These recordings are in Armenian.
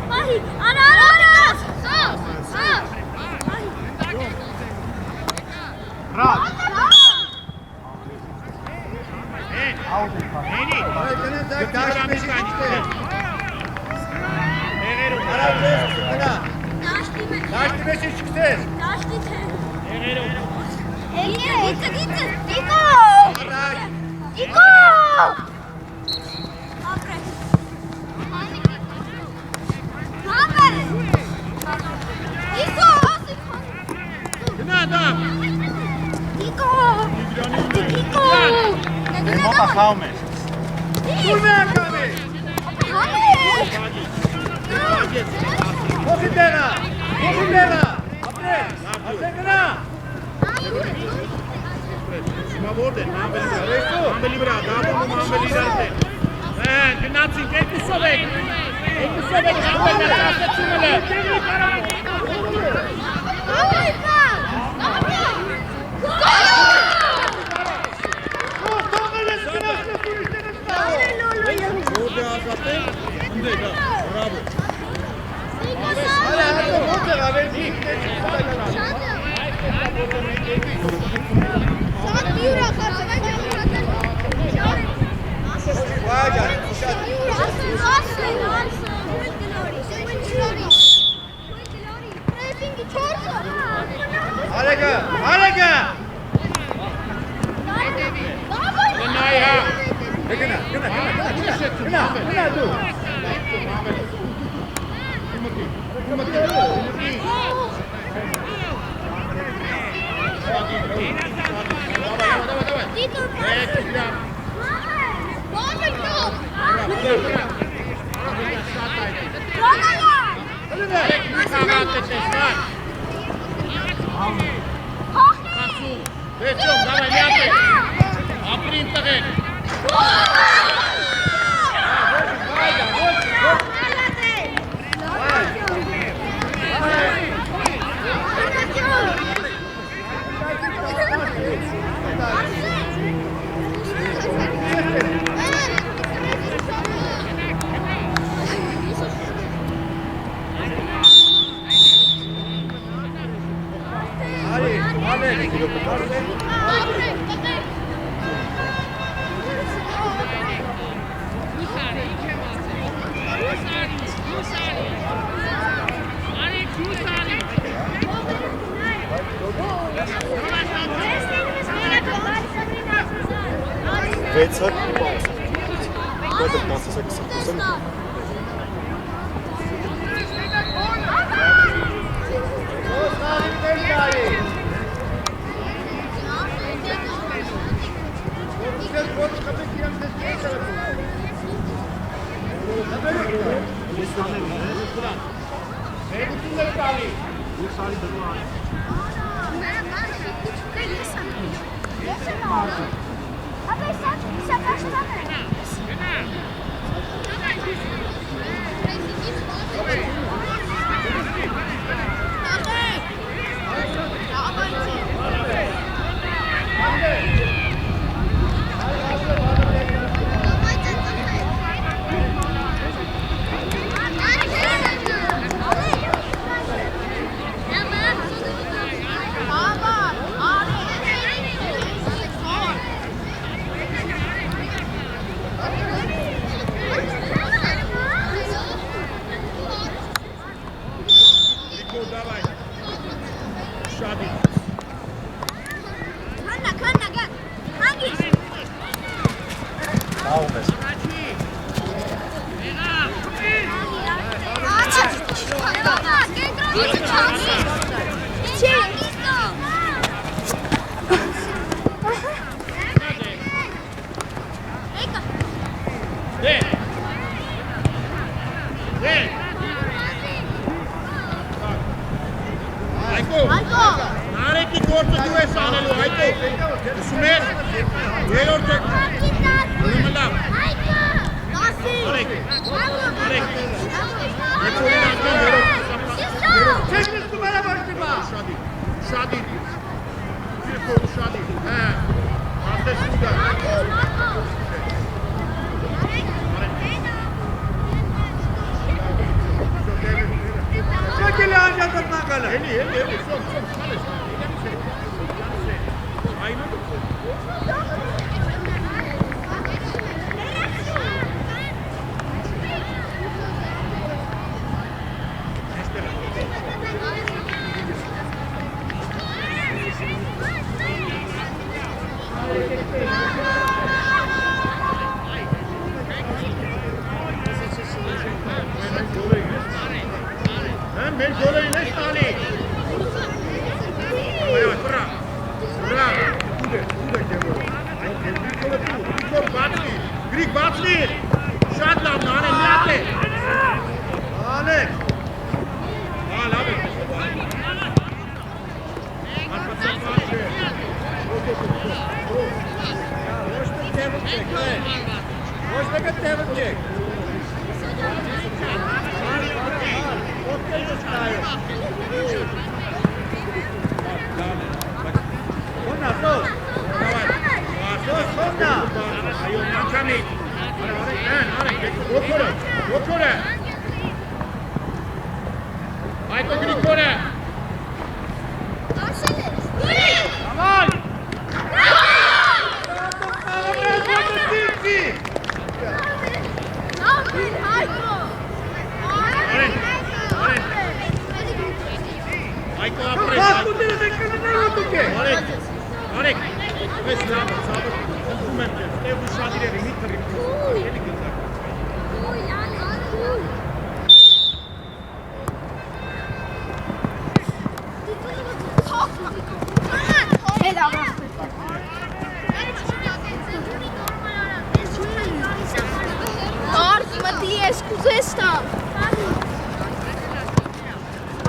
Mahi, Ara, stop! Ան մեր գոլերին ես տանի։ Այո, բրա։ Բրա։ Ուդը կեվո։ Գրիգոր բացվի։ Գրիգ բացվի։ Շատ լավն անեն լավ է։ Անեք։ Հա, լավ է։ Արկածան բաց է։ Ոչ մեկ տևը չեք, ոչ մեկը տևը չեք։ Ոտքեր ես նայում։ Ոնա, սոս։ Սոս, ոնա։ Այո, մանչանի։ Արեք, ոտքորը։ Այդո Գրիգորը։ Ամալ։ Այկո ապրես։ Արեք, ես լավը, սավը, ընկում եմ կեզ, տև ու շադիրևի, մի թրիպ, էլի գնդակ։ Կարդ մտի ես կուզեստան։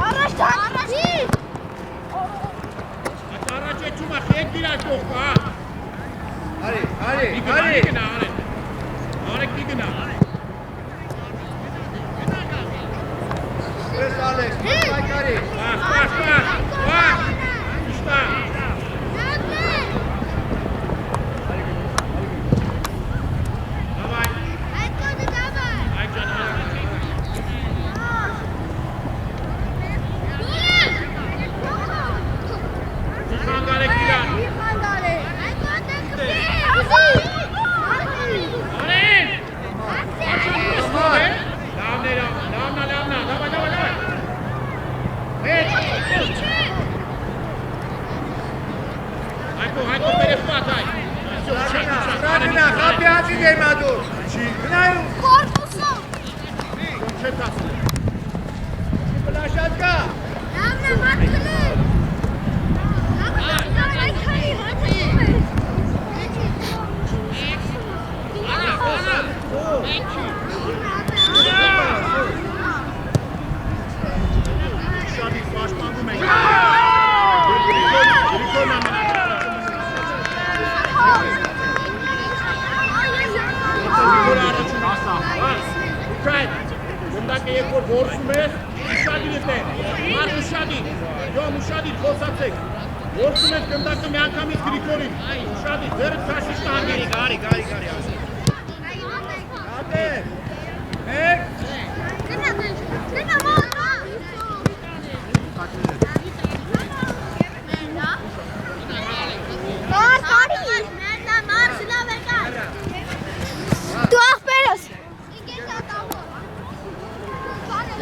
Առաջ առաջի։ Առաջ էջում է խեք դիրար կողքա։ Արի։ Արեք դի գնա։ Ես Ալեքս, պայքարի։ Պաշ։ Իշտա։ Դավայ։ Այդ ջան։ Խանգարեք դիրան։ Հայկո պերեխպատ այ։ Սրագնա, խապի հացի դեմադուր։ Գնայում։ Կորպուսով։ Չետ ասում։ Պլաշատ կա։ Լավնա մատքլի։ Շադի պաշտպանվում ենք։ Գնդակ է եկ որ որսում ես, ուշադիր է, մարդ ուշադիր, խոսացեք, որսում ես գնդակը մի անգամից Գրիգորին, ուշադիր, ձերդ քաշիշ տանգերի, գարի, ասեք։ Ատեք, մեկ, Դու աղբերս։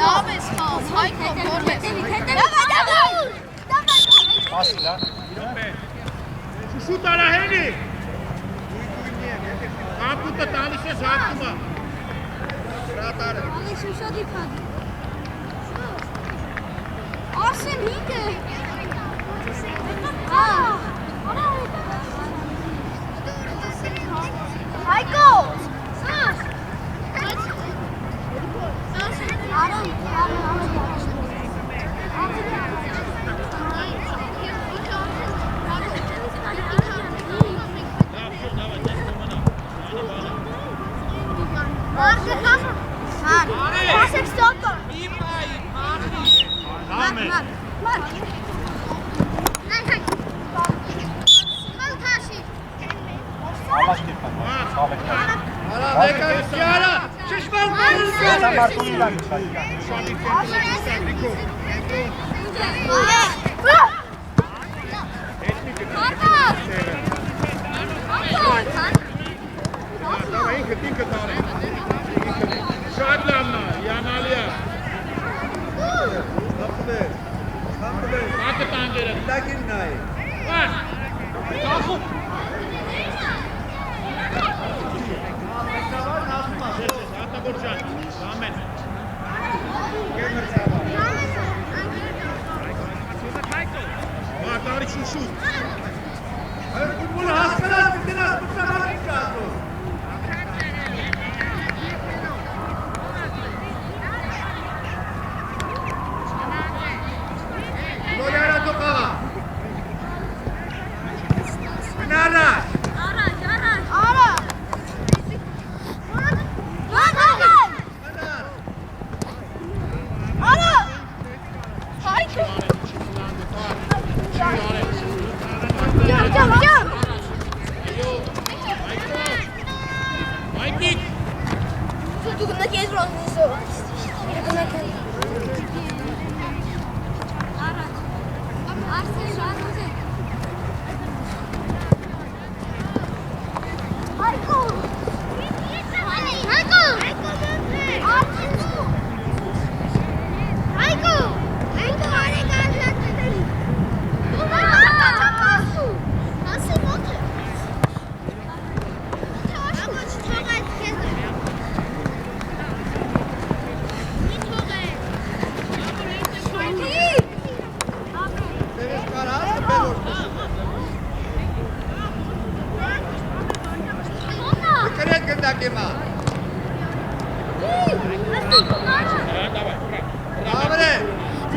Լավ ես խաղ, Հայկո, որ ես։ Ասիլա։ Շուշուտ արահենի։ Ակուտը տանիշ ես հատկումա։ Շրատարը։ Ալի շուշադի պադի։ Արսեն հինգ է։ Հայկո։ Pasek stopper. Mark. Ալաշ կեպան, սալեկնա։ Արա, դեկար, ճարա, շշմալ բանուս Սա մարդունի լավ իշխայ։ Շալի կենտի շիշտան լիքով։ Դավա ինքը տարը։ Շատ լավնա, յանալիա։ Հապտեր։ Ակը տանգերը։ Դագին նայ։ Վաշ։ Կախում։ Ատագոր ջան, ամեն։ Գեմր ծավալ։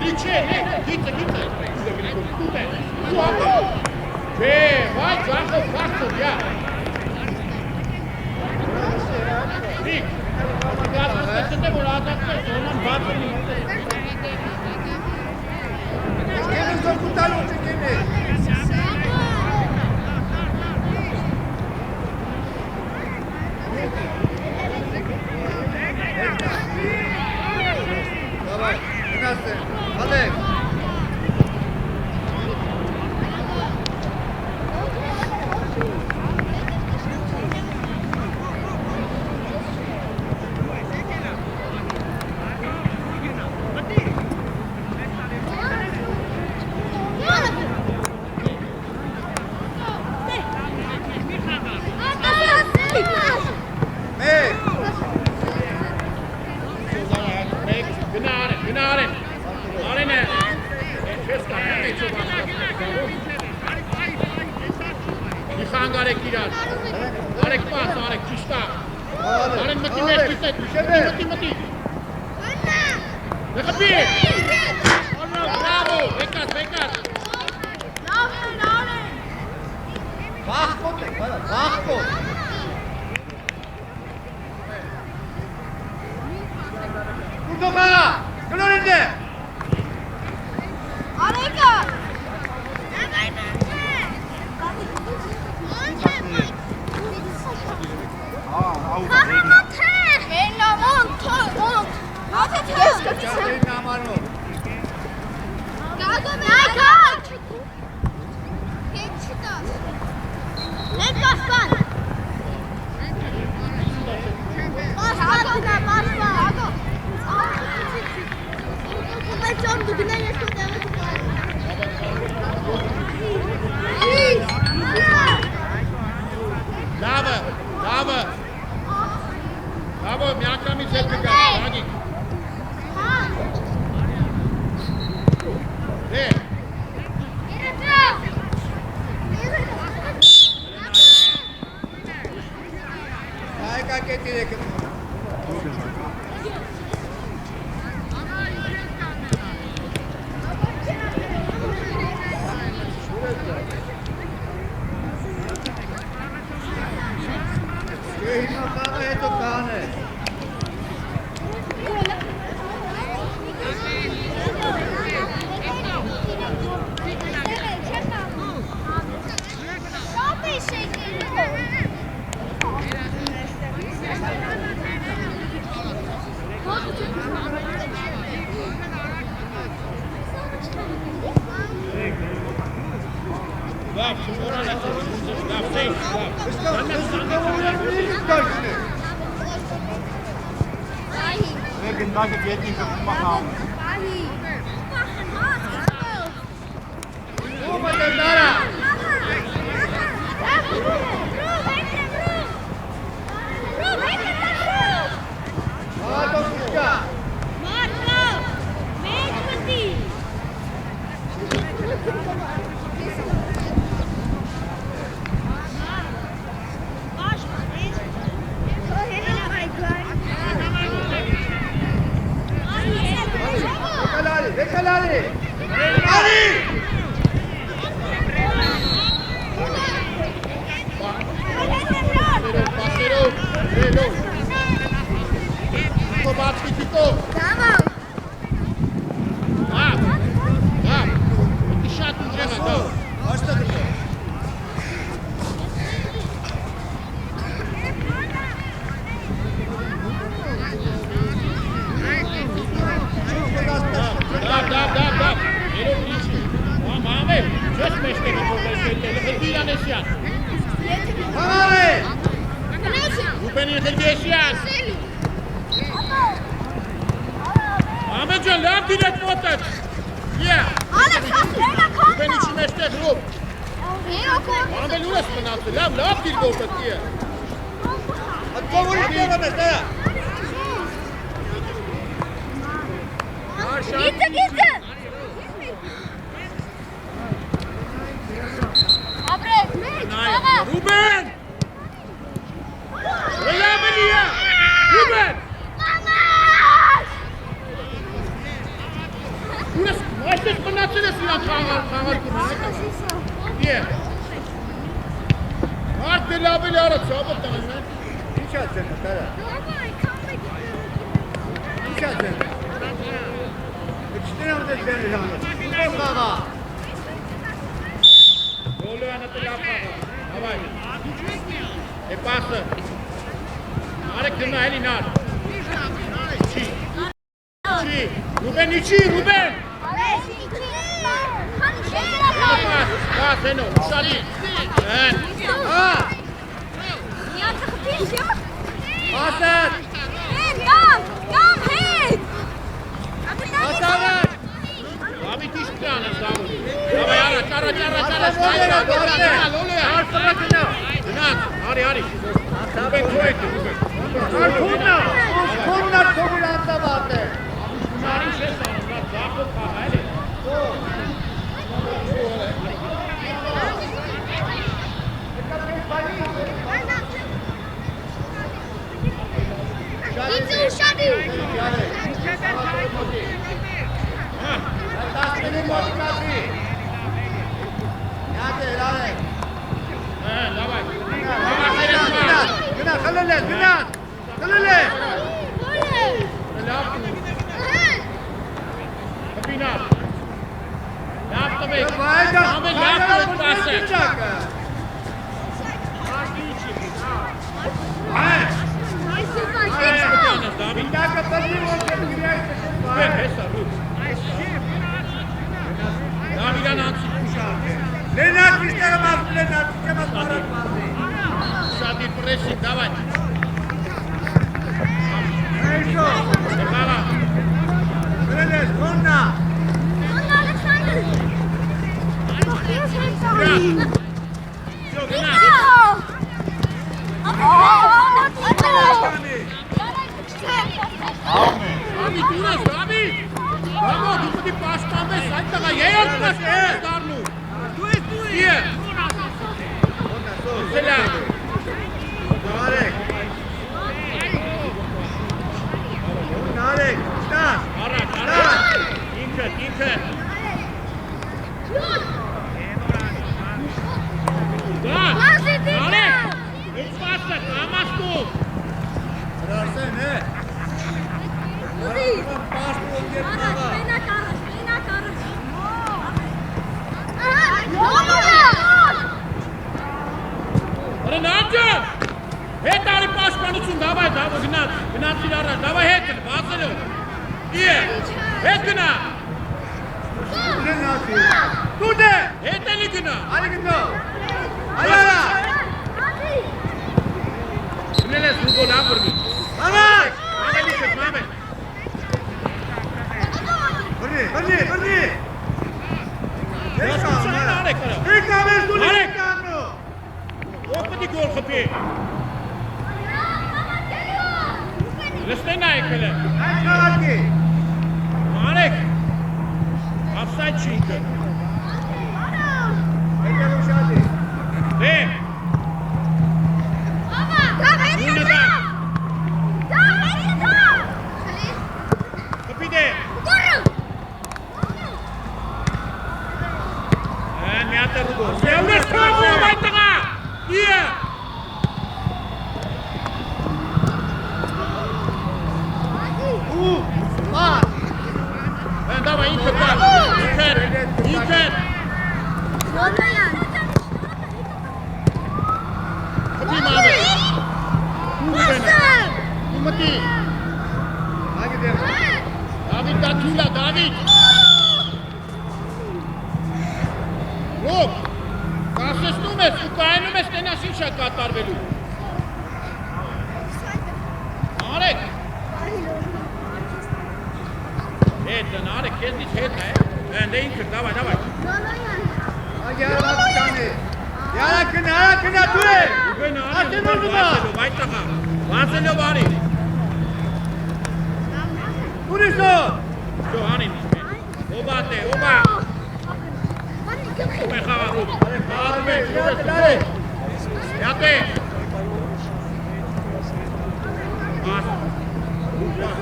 Գրիչե, գիծը։ Ու ապո։ Չէ, վայ, ձախով բարձր, յա։ Նիկ, գազացնե, որ ադակներ, զոնան բարձր նիմտես։ Կենես դոր կուտալոտ է կենես։ Давай, գնացեն, հալեք։ Gândați-vă că e timp să mă Cum te dara? Calale! Ali! Ուրես, այսպես մնացել ես իրանք խաղարկում են, Իե։ Մարդ դե լավ էլի արա, ծավոտ տանեմ են։ Ինչ ացեն, տարա։ Ինչ ացեն։ Չտերամ դե ձեն իրանը։ Ուրեմ խաղա։ Գոլոյանը դե լավ խաղա, հավայ։ Է պասը։ Արեք դնա էլի նար։ Չի։ Ռուբեն, իչի, Ռուբեն։ Պաս, հենո, ուշալի։ Հեն։ Ասեն։ Ասարեն։ Abi diş planı sağolun. Davay ara, çara. Lolo ya. Günah. Hadi. Rubén koydu Rubén. Artuna. Artuna to'g'rilanda bordi. Ularning ses sonunda zapot qiladi. Давай. Günah, kılırlar, günah. Kılırlar. Kapina. Ne yaptı be? Bayda. Ahmet yaptı bu pası. Bir dakika pasını ortaya girersin. Ben hesabı. Davidan atmış abi. Lenat istemez, Lenat istemez. Şadi pressing, давай. Eso. Baba. Kılırlar, sonra. Yok, günah. Abi duras, abi. Vamos, tu pudi pasta me saita ga ye atmas darnu. Ye. Selam. Narek. Narek, stop. Ara. İnke. Da. Ale. Hiç varsa kalmaz bu. Rarsen ne? अरे नाचन! हे तारी पास पानी सुन दावा गनात सिलारा दावा हे चल बात चलो ये हे गना Lenat. Tu de. हे तेली गना Hadi gidiyor. Ayala. ने ले सुगो ना पर भी Aman. आगे नीचे मामे Hadi. बस चल ना रे करो İlk haber dur. Narek. İlk haber. वो पति गोल खपे लिस्टे ना एकले Kaç kadar ki? मारेक ऑफसाइड चीक Ece Muşadi. दे कपी दे Nyata rugo. Udah kamu main tengah. Iya. Var. Давай, Интер. Kepी मारे. Umati. Hadi gidelim. David Datula, David. Rog. Կասեցնում ես, ու կայնում ես տենաս ինչ է կատարվելու։ Արեք։ Հետն, արեք, կեզնից հետ է։ Դե ինքր, davay. Hadi yara bir tane. Yara kına dur. Ուբեն Atın արեք, onu da. վայտաղա, վանցելով արի։ Dur iso. Շո, անին, ովա տե, ովա։ Ում է խաղարում։ Խաղարում է, Յատե։ Աս։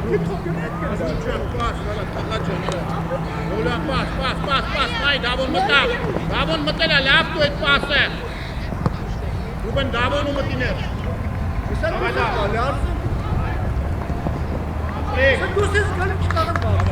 Asılcan pas, valla takacan. Yola pas, hay Davon mıta. Davon mıta la laf tu et pas है. Ruben Davon mıtine. Sen Davay da. alarsın. Hey. Sen dur ses kalem çıkarın bak.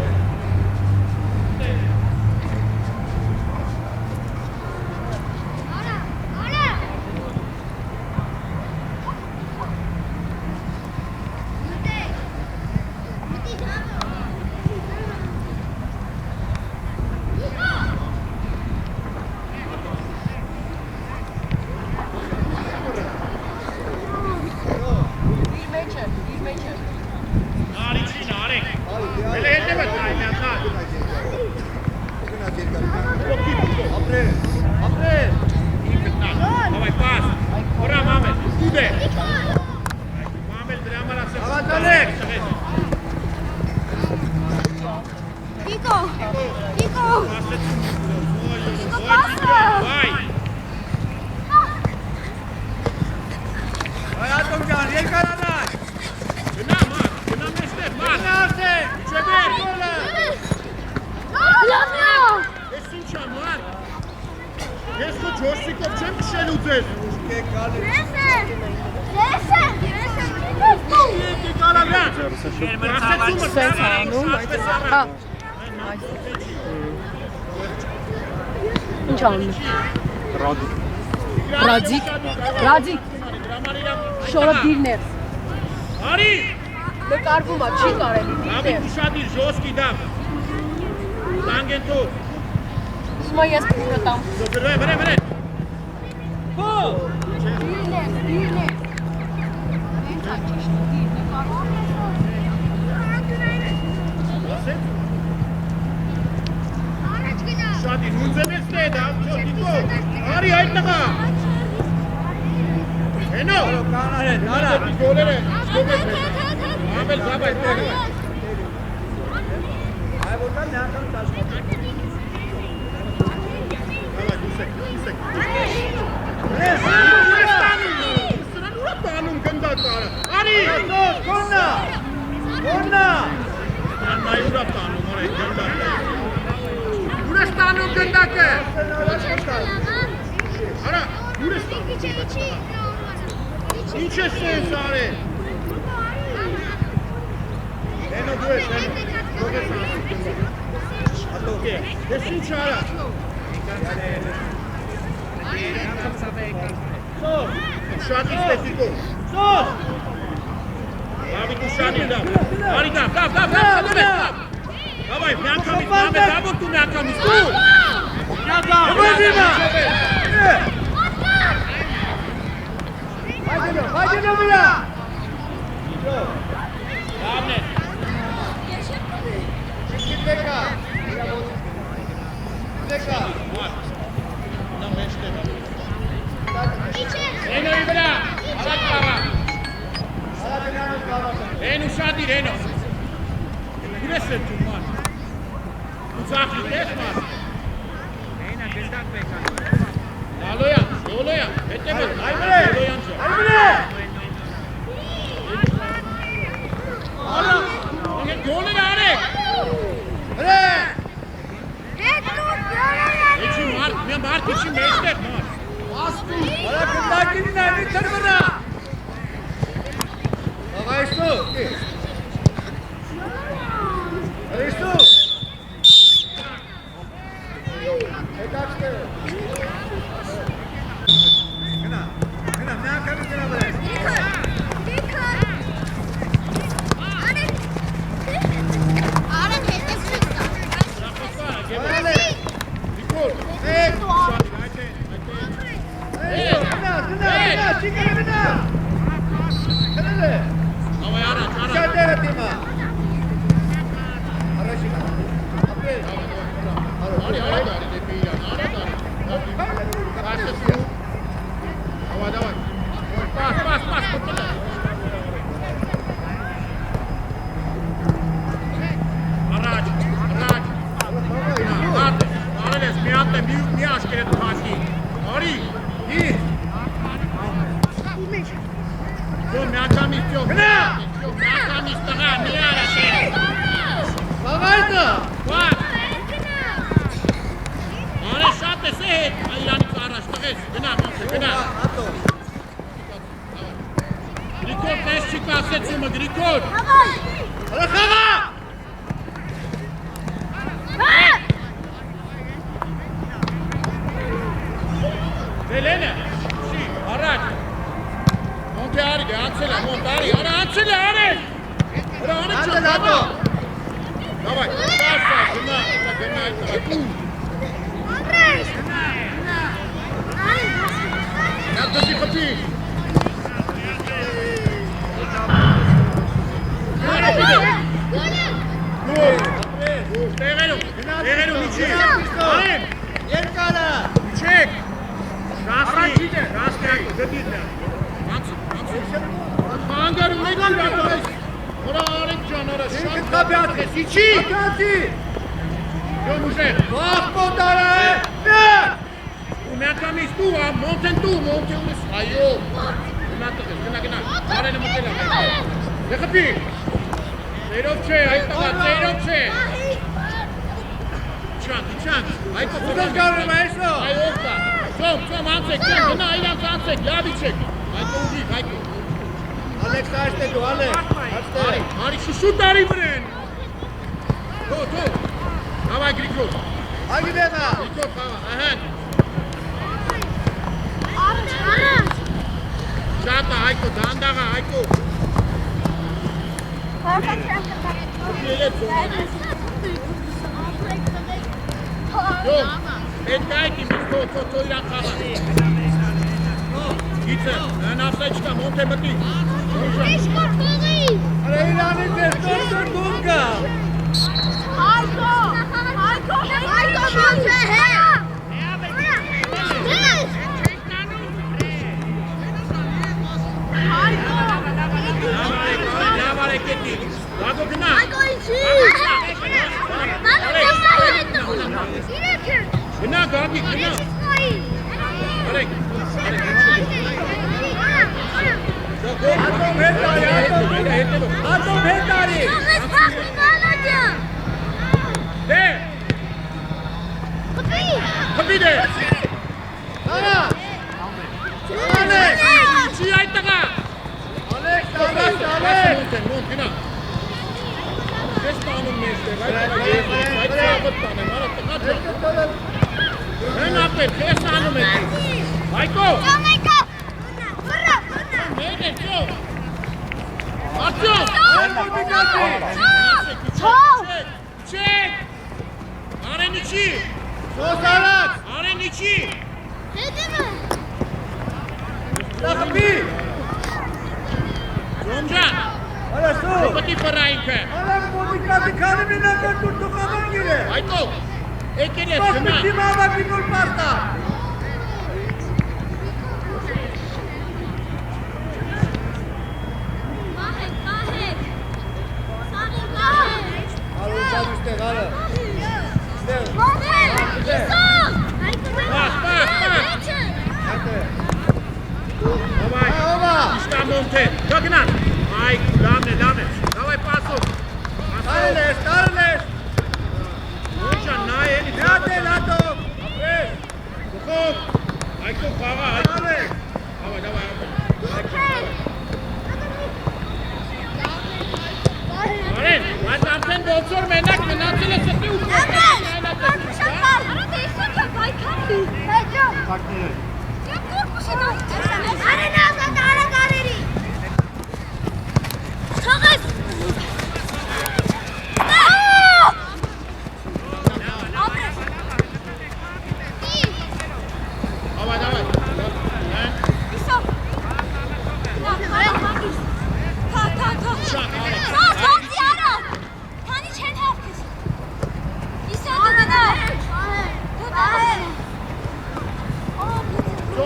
Nari. Hele hele bak aynen ha. Apre. Давай пас. Ура, Мамед. Куде? Мамед трябва да се. Аванталек. Дико! Vai. Hayatım can, yekaranay. Gına meşter, mat. Nerede? Çeber. Լավնա! Ես ինչ եմ, ման։ Ես քո ջորսիկով չեմ քշելու ձեզ։ Uşke kalem. Եկի կարավյան։ Սենց հանում։ Հա։ Ինչ անում։ Ռադիկ։ Շորը դիրներ։ Արի։ Նկարվում է, չի կարելի Լավի դիրներ։ ուշադիր, ժոսկի դամ։ Տանգեն դու։ Ուզում եմ ես փուրը տամ։ Վրե։ Դիրներ։ Ինչա ճիշտ դիրներ կարող։ Ուշադիր, նունձեմես դե դա, չոտիկո։ Արի այդ նղա։ Հենո։ Kanare, nara. Գոլերը, ստոպես մեզ։ Ամել զավայ, դե։ Ay buradan ne yapalım taşmak? Давай, դուսեք։ Yes. Սրան ուրա տանում գնդա տարը։ Արի։ Sos, corna. Corna. Աննայ ուրա տանում, օր այդ գնդա։ Ուրա ստանում գնդակը։ Արա, ուրա ստանում։ Ինչ ես սենց արի։ Հենո դու ես, հենո։ Ատոկե, ես ինչ արա։ Sos. Ուշադի ստետիկով։ Sos. Լավիկ ուշադի դավ։ Արի դավ։ Давай, միանգամից, մամե, դավոր դու միանգամից, դու։ Выдвина. Haydi Nobila. Լավն է։ Beka. Beka. Նա մեջտեղ է։ Հենոյի վրա, արատ կավա։ Alakinanız kalmasın. Հեն ուշադիր, հենո։ Ուր ես էտում, ման։ Ուծախի, տես, ման։ Լոլոյան, հետև է, Aymire. Լոլոյան չը։ Aymire. Գոլեր արեք։ Bre. Էչի մարդ իչի մեջտեղ, ման։ Alakindakinin elini tanımına. Baba Esu. Esu. Kaçtı. Gına. Ne yapalım gına bre. Hadi. Դիկոր։ Hey. Ուշադիր, Hey. Gına. Çıkar gına. Hadi. Ավայ առաջ, առաջ։ Şöyle etme. Araşına. Abi. Արի, դեպի իրան, արի։ Давай։ Պաս, կոտել է։ Առաջ։ Արել ես, մի հատ է, մի աշկեր է դու հաշկի։ Արի։ İyi. Լատո։ Գրիգոր, տես չի կասեցումը, Գրիգոր։ Հələ խաղա։ Դելենը, շի, առաջ։ Մոնտե արիգ է, անցել է, մոնտ արի, արա անցել է, արել։ Հրա անը չո, Լատո։ Դավայ, դասա, գնա, գնա այդ տղա։ Նատոսի խպի։ Տեղերում, իչի, արեմ, Երկարը։ իչեք, շասի, գդիտ է, հանգարում եք իրականես, հորա արեք ճան, արա, շատ կապյատ ես, իչի, Ակացի։ յոմ ուժեր, Վախ մոտարը է։ ու միակամից դու, մոնտեն դու, մոնտե ունես, այո, գնա, արենը մտել է, դեխպի, ծերով չէ, այդ տղա, ծերով չէ, իչանք, այդ Ուզես գարում է էսո։ այ ովկա, ծոմ, անցեք, գնա, իրանց անցեք, լավ իչեք, այդ ուղիղ, այդ Ալեքս այստե դու, Ալեքս, այստե։ Արի շուշուտ արի վրեն, թո, հավայ Գրիգոր, Ագի դեղա։ Գրիգոր խաղա, ահեն, շատա, այկո, դանդաղա, այկո, Յոմ, այդ կայքի միս թո իրան խաղա, գիցը, նավսայ չկա, մոնտ է մտի, Արա իրանից ես դորդոր դուն կա։ լավ արեք էտի, լագո գնա, գնա, գագի, գնա, արեք, Ատոմ հետարի, ատոմ հետարի։ դե, խպի դե, Արա։ Ալեքս, չի այդ տղա, Ալեքս, Ալեքս։ մոնտ, գնա, ես տանում մեստեր, այդ ծավըտ տանեմ, արա տղա ճան, հեն ապեր, ես տանում եմ, այկո, մեր է, ճո, ատյո, չեք, արեն իչի, Սոսարած, արեն իչի, լախմի։ Ջոմջան, Արա սու։ պտի պրայինքը, Արա մոդիկատի քանի մինական դու տուխավան գիրե։ այկո, եկեր ես Բախ գնա, միտի մավակի նուր պարտա։ Արու ճան ուստեղ, արը։ Давай, իշտա մոնտե, գա գնա, այ, լավն է, давай պասով, Տարելես, տարելես։ Ջան, նայ էլի, Լատ է, լատով։ Ապրես։ գխով, այկով խաղա, Արեք։ давай, արեն, այս ամեն ոնցոր մենակ մնացել է ստի ու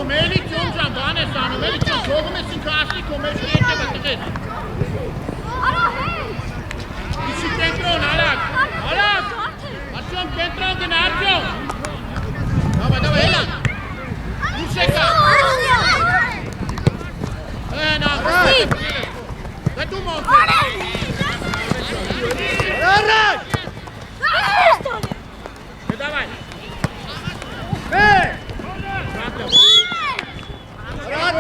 Մելի ճոմջան, բան ես անում, էլի ճոմ, թողում ես ինքը ասլի քո մեջ ետևը տղես։ Իչի կենտրոն, արակ, Արտյոմ կենտրոն գնա, Արտյոմ։ Давай, έλα, դուսեկա։ Հեն աղրակ, դետու մոնտե։ Արակ։ Давай, Մեր։ Արտյոմ։ Ռադ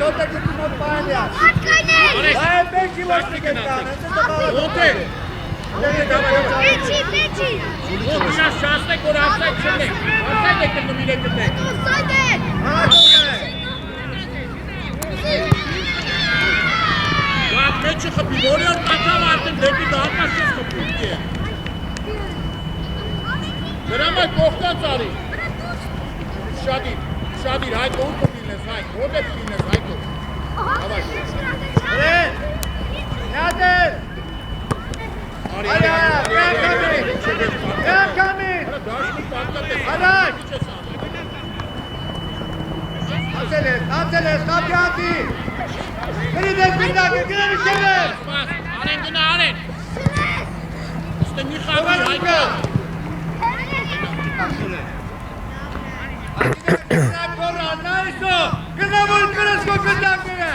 Ոտը գտնում պայլյան։ Արեք, Այ բեկի ոչնի կետան, ոտե։ Մեջի, մեջի։ Ո՞վ իրա շանսնեք, որ ապսայդ չնեք։ Ապսայդ եք տնում իրեք տնեք։ Օսայդ է։ Գակ մեջը խպի, որի որ կատավ արդեն դեպի դահատնաս չես խպի։ Դրամ այդ կողքան ծարի։ Շադիր, հայկո ուր կպիլնես, հայկ, ո՞դ է պիլնես, հայկո։ Հավայ։ Ռեն, նյատեր։ Արի, Կամին։ դաշնի պատկատ Արակ։ ես անում։ Հացել ես, կապյատի։ Գրիդ ես բիրդակը, գրավի շևես։ Արեն գնա, արեն։ Ստե մի խավի, հայկո։ Գնավոր գրես կո կնդակները։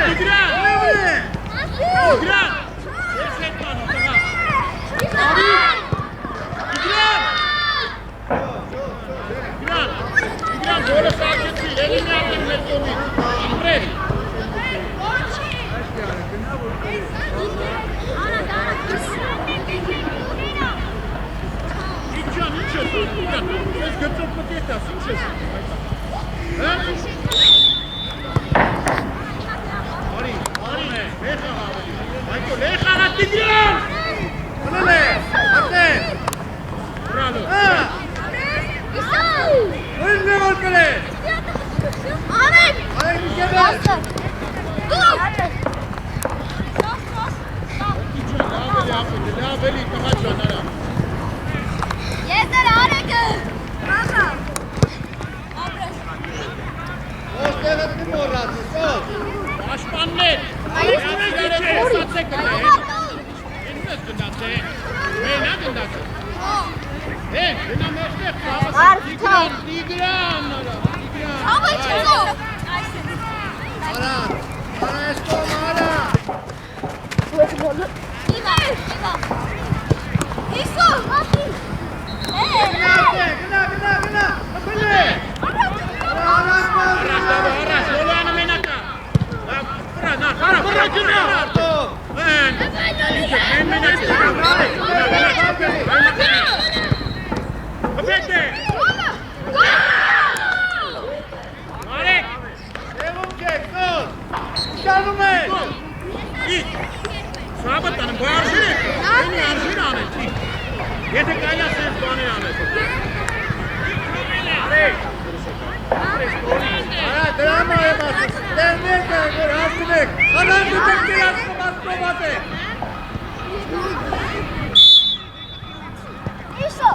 Tigra! գծով մտետաս, ինչ ես։ Հա? Արի, լեխա ավելի։ Այդո, լեխա հա Տիգրան։ Խլել է, ատեն։ Բրավո։ Ուրիշ մի որ կրել։ Արեք։ Արեք Միշևել։ Լավ էլի կմաճան արա։ Ես էր Արեգը։ Ախա։ Ո՞ր տեղը մի մոռացես, ո՞ր։ Պաշտպաններ։ Հոսացեք կտա։ Ինձ ես գնդացե։ Մենա գնդացե։ Գնա մեջտեղ ծավաս։ Տիգրան արա։ Ավայ չեզով։ Արա, արա ես կոմ, արա։ Իվա։ Իսո, հատի։ Գնա, ապել է։ Առաջ, լոլանը մենակա։ Վրա գնա։ Մեն մենակա։ Հպետ է։ Արեք։ Եվում չեք, նոտ։ Շանում է։ Իտ։ Սրաբըտ տանեմ, բա արժիր եք։ Ենի արժիր անես, իտ։ Եթե կայա սենց բաներ անես։ Արեք։ Արա, դրամա եմ ասում, տերներ կան, որ հասնում եք, անան դուք եք դերացնում ասկոված եք։ Իսո։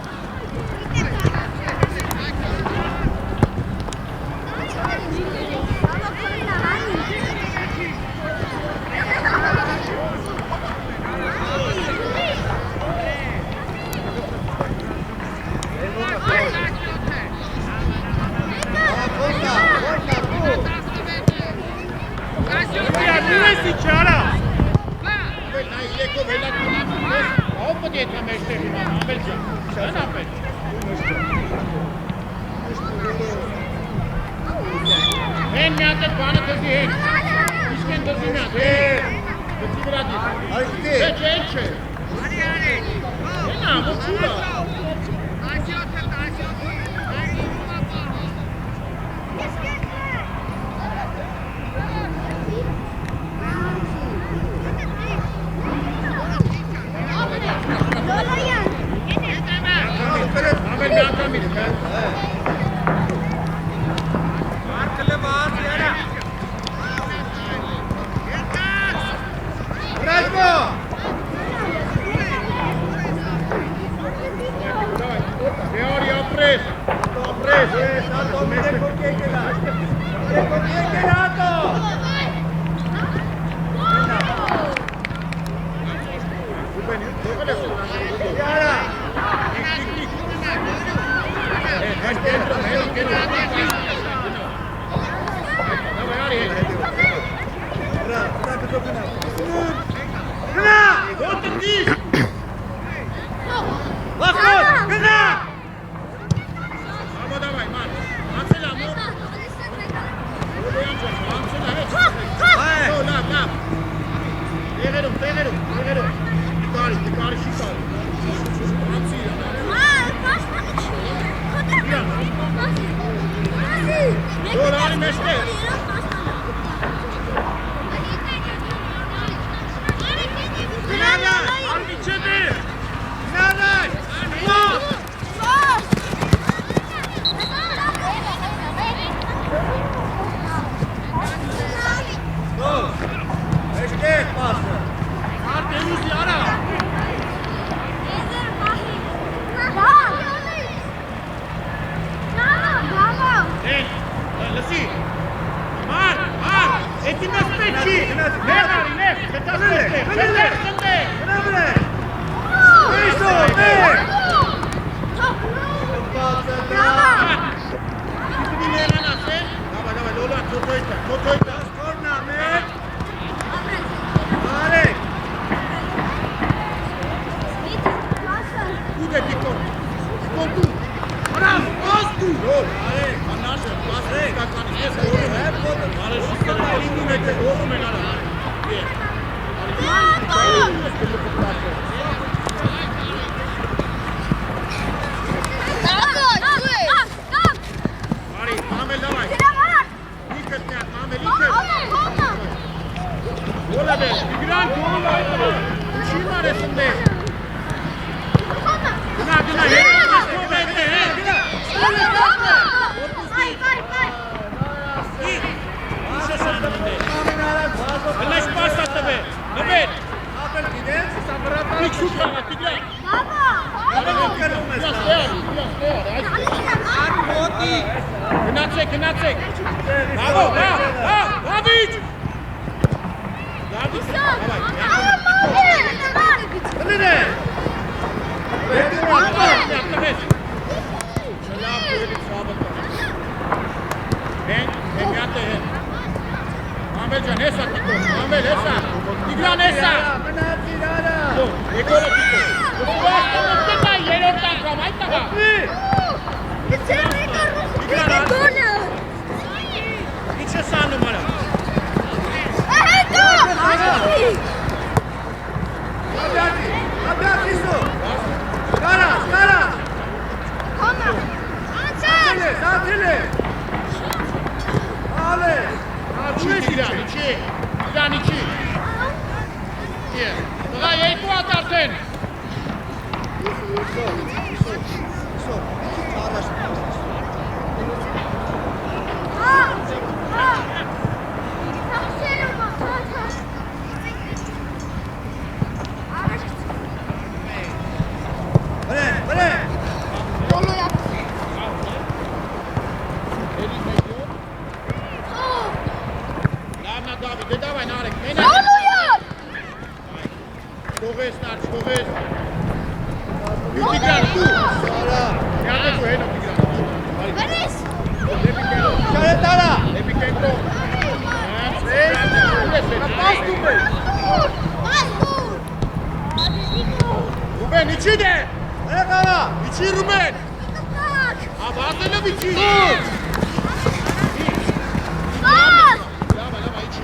Հեն մի հատ էդ բանը թզի հեն, իշկ են թզի մի հատ, գծի վրա դիր։ Այսկի։ Չէ։ Հենա, որ չուրա։ Ամեն մի անգամից, հա։ Ռաշմո։ Գեորգի ապրես, Ես, ատո, մերը կոք եկել ա։ Մերը կոք եկել ա, ատո։ Յարա։ Գնա։ Ոտը դիս։ Վախոտ, գնա։ Ամո դավայ, ման, անցել ամո։ Անցել հետ։ Լավ։ Տեղերում։ Տիկարի շի տարի։ Անցի։ Որ արի մեջտեղ։ Արմի չէ դեր։ Նանայ։ Էստեղ պասը։ Արտենուսի արա։ Լսի։ Մար, էտի մեզ պետք չի։ Նեղ արի, գտաս մեջտեղ։ Խնդեր։ Գնա վրա։ Իսո, նեղ։ Պասը դա։ Իպնի ներան ասեն։ Դավայ, լոլա, թոթոյտա։ Սկորնա, մեր։ Արեք։ Ուդ է տիկոր։ Սկոտու։ Արավ, ոստու։ Լոլ, արեք, անաշը, պասրեք, կականի, ես հորում եմ, արը շուկան ալինում եք, հորում են արա։ Տակո, Գնացեք։ Բավո, Դավիթ։ Դրինե։ Ամել ջան, հեսա տիկո, Ամել հեսա, Տիգրան հեսա։ Մնացիր արա։ Եկորը տիկո։ Ուսուաստանոստեն դա երորդ անգամ, այդ տղա։ Ինչ ես անում արա։ Ապյատի սո։ Կարաս։ Սաթել է։ Ալե։ Իրանիչի։ Դղա երկու հատ արդեն։ Վրե։ Լավնա Դավիթ, դավայ նարեք, մենակ։ Չողես նար, չողես։ Տիգրան, դու։ Յադեք ու հենո Տիգրան։ Շարե տարա։ Դեպի կենտրոն։ Պաստում է։ Ռուբեն, իչի դե։ Վրե կարա։ Իչի Ռուբեն։ Աբազել եմ իչի։ Լավա, իչի։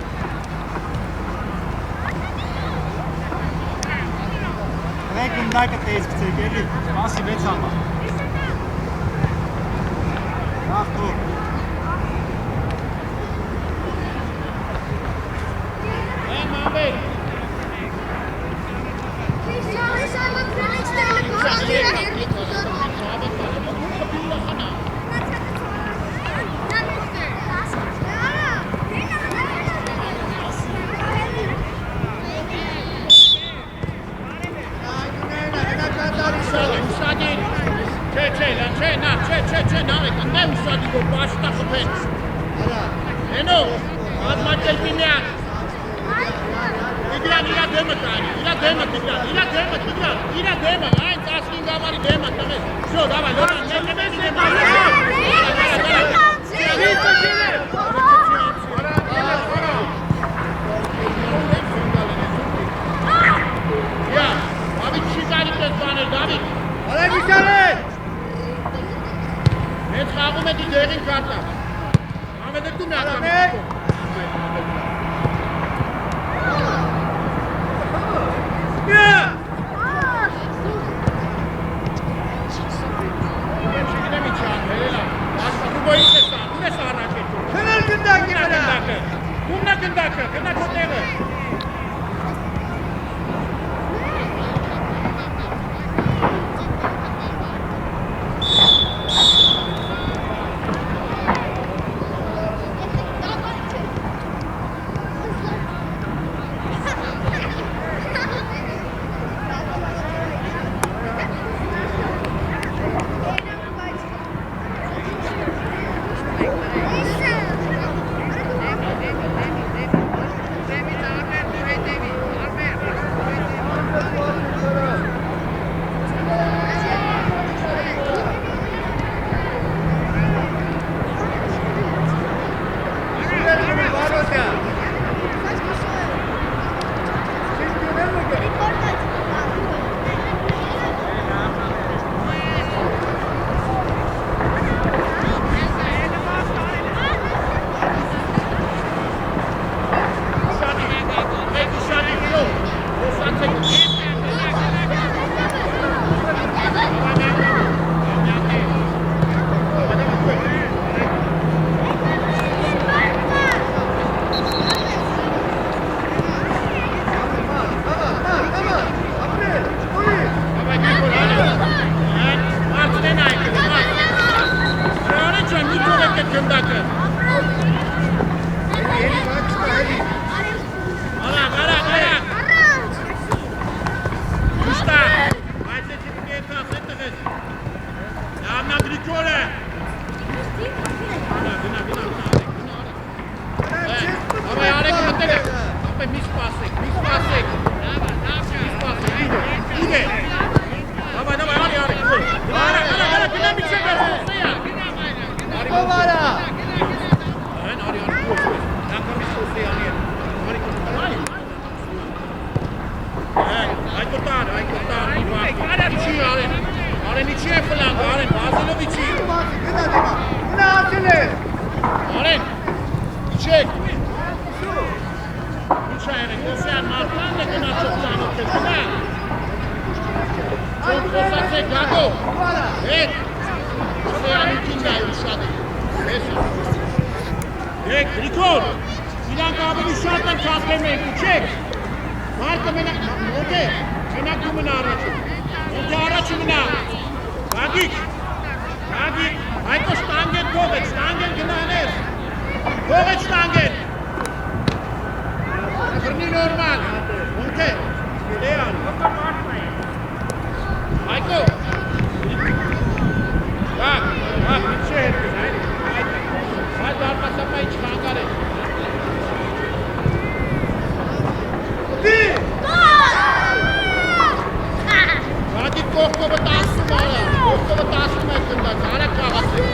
Մենք գնդակը տեզ գցեք էլի, մասի 6 համար։ Լավ դու։ Ամել։ Ուսադին, չէ, նարեք, ընդ է ուսադի, որ բաշտա խպեն։ Հենո, ադմատել պիմյան։ Տիգրան, իրա դեմը կանի, իրա դեմը, այն 15 ամարի դեմը տղես։ Շո, դավայ, լորան, ներկեմես դեմը։ Դավիթ, չի կարիք ես բաներ, Դավիթ։ Արե Միշարեն։ Մեծ խաղում է դի դեղին կարտա։ Ամեդը դու մի ատամ։ մեզ։ Լավնա Գրիգորը։ Գնա։ Ավայ արեք մտել է։ Ապե մի սպասեք։ Ուդե։ Ավայ, արեք։ Արա, գնա մի չեք ասեյա։ Կովարա։ Այն արի կոչ։ Նակամի սոսեյանի։ Արի։ Այդտան։ Իչի արեն։ Արեն իչի է ֆլանգ, արեն բազելով իչի։ Գնա ասել է։ Արեն։ Իչեք։ Իչայեն, կոսեան մարդանն է գնաչով ծանոթ է, գնա։ Ձոն խոսացեք, գագո։ Հետ։ Կոսեան իկին դա ու շատ է։ Եկ, Գրիգոր, իրանք ավելի շատ են չասկեմ ենք, ուչեք։ Մարդը մենակ, մոտ է, մենակ դու մնա առաջը։ Մոտ է առաջը մնա։ Գագիկ, այդո շտանգեն գողետ, շտանգեն գնանես։ Գողետ շտանգեն։ Գրնի նորմալ, մոտ է, լեան։ Այդո։ Գակ, իչե հետ գնային։ Այդ արկասապայի չխանգար է։ Գադիկ կողքովը տասում արա, կողքովը տասում է կնդաց, արա կաղաց է։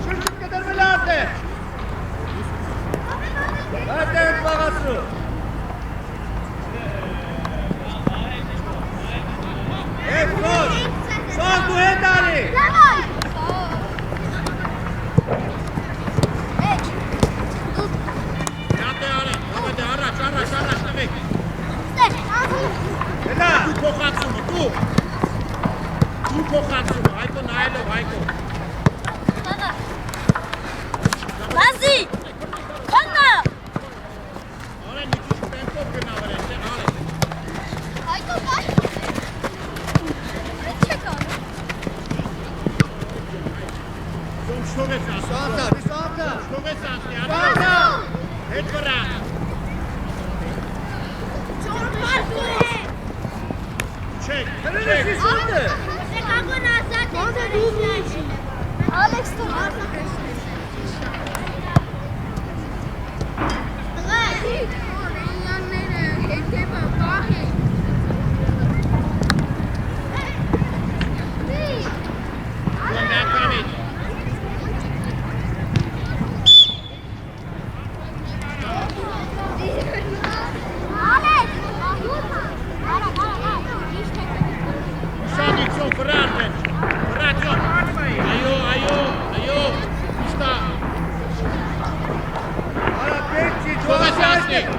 Շրջիկ կդրվելա փոխանցում, Հայկո նայելով, Հայկո։ Բազի։ Քանա։ Արեն մի քիչ տեմպով գնա վրան, չէ՞, արեն։ Հայկո կա։ Չեկա։ Ում շողես ասա։ Սանտա Շողես ասի, Սանտա հետ վրա։ Չեք, չեք։ Ալեքս դու։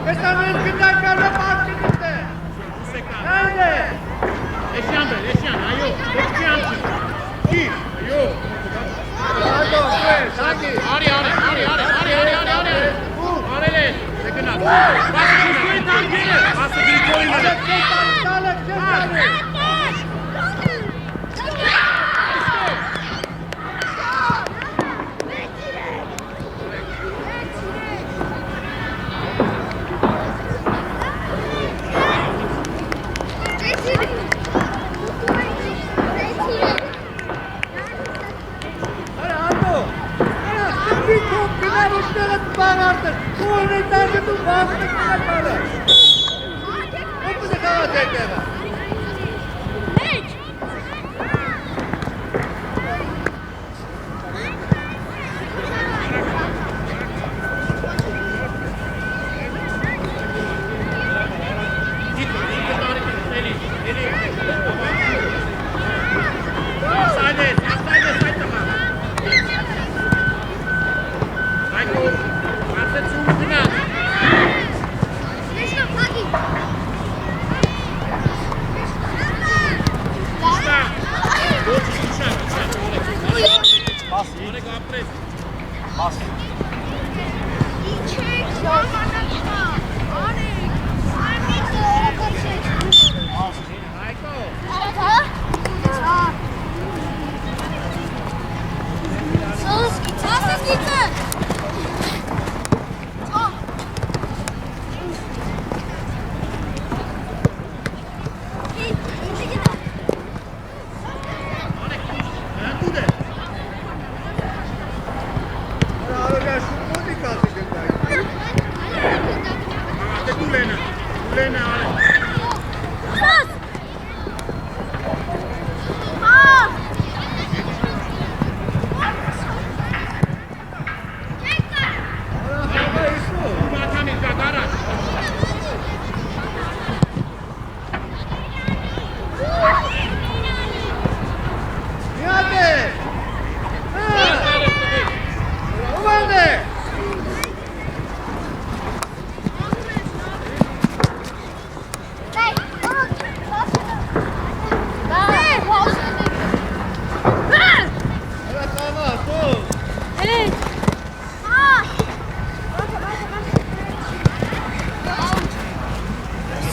Մեստանես գնդակ կարլը պարտինից է։ Այն է։ Էշյան բեր, էշյան, այո, ոչ չի անցի։ Չի, այո։ Ադո, սակի։ Արի։ Արել է, դեկնա։ Բասը Գրիգորին տանկերը։ Բասը Գրիգորին Տալը։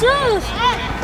Sus!